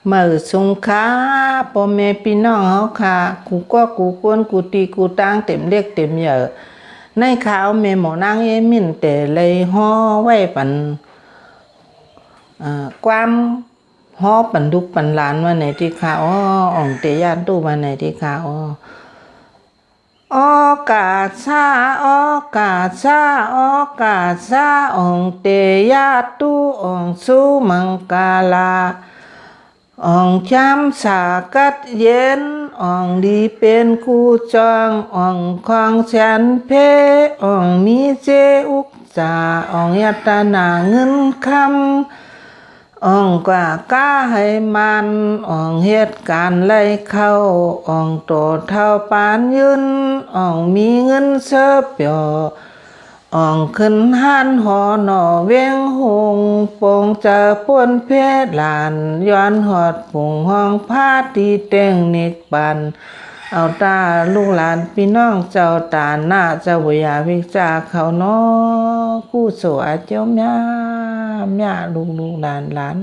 เมื่อสงค้าพ่อแม่พี่น้องเฮาค่ะกูก็กูกวนกูตีกูตังเต็มเรียกเต็มเหยอะในข่าวแม่หมอนางเอมินแต่เลยฮ้อไว้ปันความฮ้อปันดุกปันหลานว่าไหนที่ข่าวอ่องเตยานตู้มาไหนที่ข่าวกาซากาซากาซาอ่องเตยาตู้อ่องสุมังกาลาอ่องจำสากัดเย็นอ่องดีเป็นคู่จองอ่องของฉันเพอ่องมีเจอุกจาอ่องยัตนาเงินคำอ่องกว่าก้าให้มันอ่องเหตุการณ์ไล่เข้าอ่องโตเท่าปานยืนอ่องมีเงินเสือเปียวอ่องขึ้นหันหอหน่อเวียงหงปงจะป่วนเพศหลานย้อนหอดผงห้องผ้าตีเต็งนิกปันเอาตาลูกหลานพี่น้องเจ้าตาหน้าเจ้าบุญาวิจาเขาเนาะกู้โสอาเจ้าแม่ลูกหลาน